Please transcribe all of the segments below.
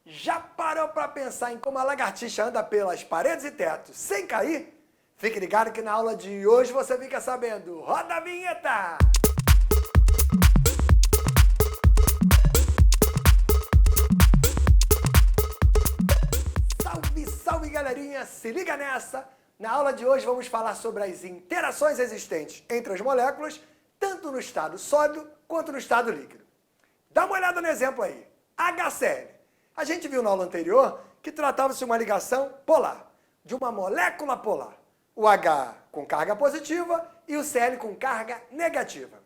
Já parou para pensar em como a lagartixa anda pelas paredes e tetos sem cair? Fique ligado que na aula de hoje você fica sabendo. Roda a vinheta! Salve, salve galerinha! Se liga nessa! Na aula de hoje vamos falar sobre as interações existentes entre as moléculas, tanto no estado sólido quanto no estado líquido. Dá uma olhada no exemplo aí. HCl. A gente viu na aula anterior que tratava-se de uma ligação polar, de uma molécula polar. O H com carga positiva e o Cl com carga negativa.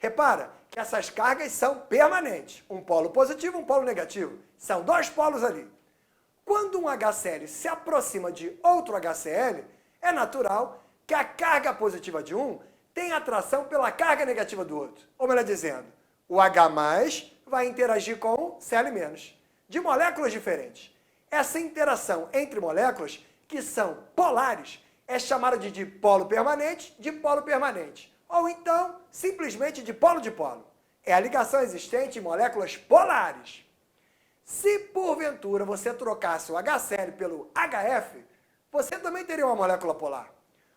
Repara que essas cargas são permanentes. Um polo positivo e um polo negativo. São dois polos ali. Quando um HCl se aproxima de outro HCl, é natural que a carga positiva de um tenha atração pela carga negativa do outro. Ou melhor dizendo, o H+, vai interagir com o Cl-. De moléculas diferentes. Essa interação entre moléculas, que são polares, é chamada de dipolo permanente, dipolo permanente. Ou então, simplesmente dipolo dipolo. É a ligação existente em moléculas polares. Se porventura você trocasse o HCl pelo HF, você também teria uma molécula polar.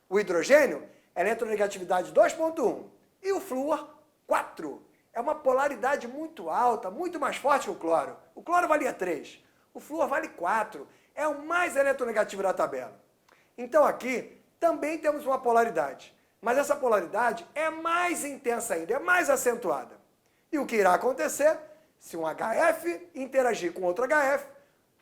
O hidrogênio, eletronegatividade 2,1 e o flúor, 4. É uma polaridade muito alta, muito mais forte que o cloro. O cloro valia 3, o flúor vale 4. É o mais eletronegativo da tabela. Então aqui também temos uma polaridade. Mas essa polaridade é mais intensa ainda, é mais acentuada. E o que irá acontecer? Se um HF interagir com outro HF,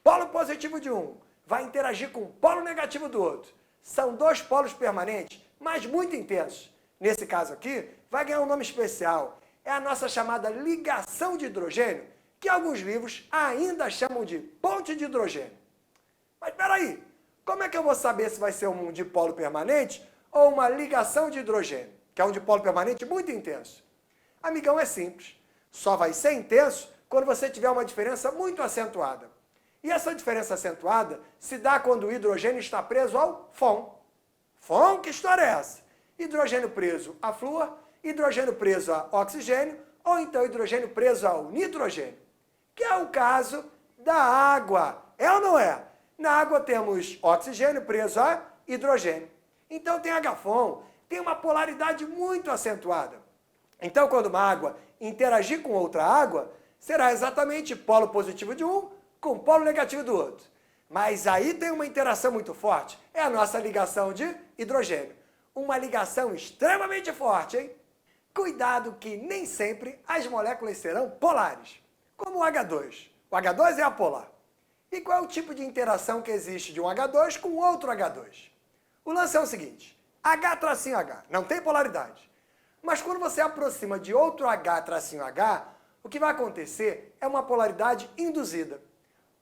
polo positivo de um vai interagir com o polo negativo do outro. São dois polos permanentes, mas muito intensos. Nesse caso aqui, vai ganhar um nome especial. É a nossa chamada ligação de hidrogênio, que alguns livros ainda chamam de ponte de hidrogênio. Mas espera aí, como é que eu vou saber se vai ser um dipolo permanente ou uma ligação de hidrogênio, que é um dipolo permanente muito intenso? Amigão, é simples. Só vai ser intenso quando você tiver uma diferença muito acentuada. E essa diferença acentuada se dá quando o hidrogênio está preso ao FON. FON, que história é essa? Hidrogênio preso a flúor, hidrogênio preso a oxigênio, ou então hidrogênio preso ao nitrogênio, que é o caso da água. É ou não é? Na água temos oxigênio preso a hidrogênio. Então tem HFON, tem uma polaridade muito acentuada. Então quando uma água interagir com outra água, será exatamente polo positivo de um com polo negativo do outro. Mas aí tem uma interação muito forte, é a nossa ligação de hidrogênio. Uma ligação extremamente forte, hein? Cuidado que nem sempre as moléculas serão polares, como o H2. O H2 é apolar. E qual é o tipo de interação que existe de um H2 com outro H2? O lance é o seguinte, H-H, não tem polaridade. Mas quando você aproxima de outro H-H, o que vai acontecer é uma polaridade induzida.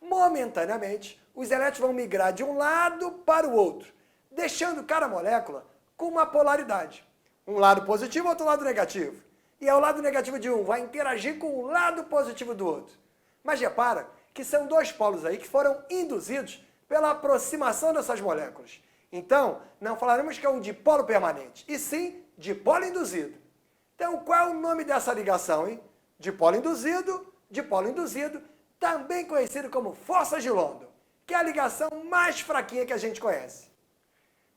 Momentaneamente, os elétrons vão migrar de um lado para o outro, deixando cada molécula com uma polaridade. Um lado positivo, outro lado negativo. E o lado negativo de um vai interagir com o lado positivo do outro. Mas repara que são dois polos aí que foram induzidos pela aproximação dessas moléculas. Então, não falaremos que é um dipolo permanente, e sim dipolo induzido. Então, qual é o nome dessa ligação, hein? Dipolo induzido, também conhecido como força de London, que é a ligação mais fraquinha que a gente conhece.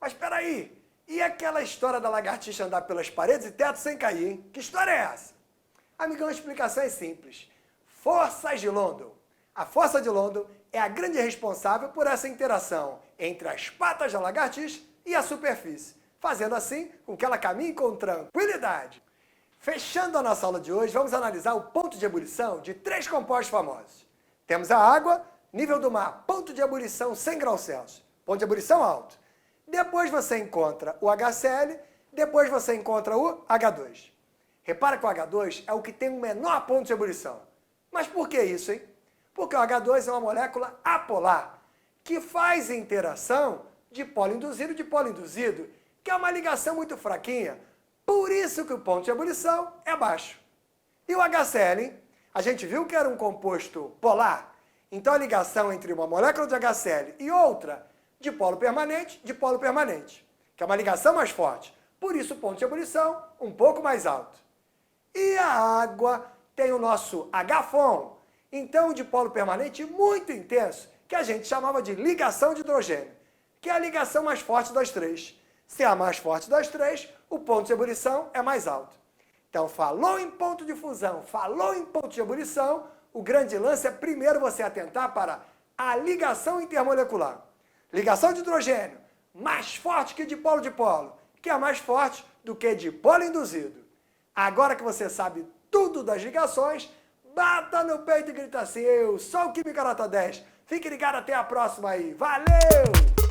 Mas espera aí, e aquela história da lagartixa andar pelas paredes e teto sem cair, hein? Que história é essa? Amigão, a explicação é simples. Forças de London. A força de London é a grande responsável por essa interação entre as patas da lagartixa e a superfície, fazendo assim com que ela caminhe com tranquilidade. Fechando a nossa aula de hoje, vamos analisar o ponto de ebulição de 3 compostos famosos. Temos a água, nível do mar, ponto de ebulição 100 graus Celsius, ponto de ebulição alto. Depois você encontra o HCl, depois você encontra o H2. Repara que o H2 é o que tem o menor ponto de ebulição. Mas por que isso, hein? Porque o H2 é uma molécula apolar, que faz interação de polo induzido, que é uma ligação muito fraquinha. Por isso que o ponto de ebulição é baixo. E o HCl, hein? A gente viu que era um composto polar. Então a ligação entre uma molécula de HCl e outra, dipolo permanente, que é uma ligação mais forte. Por isso o ponto de ebulição um pouco mais alto. E a água tem o nosso HFON, Então, um dipolo permanente muito intenso, que a gente chamava de ligação de hidrogênio, que é a ligação mais forte das três. Se é a mais forte das três, o ponto de ebulição é mais alto. Então, falou em ponto de fusão, falou em ponto de ebulição, o grande lance é primeiro você atentar para a ligação intermolecular. Ligação de hidrogênio, mais forte que dipolo-dipolo, que é mais forte do que dipolo induzido. Agora que você sabe tudo das ligações, bata no peito e grita assim: eu sou o Química Nota 10. Fique ligado, até a próxima aí. Valeu!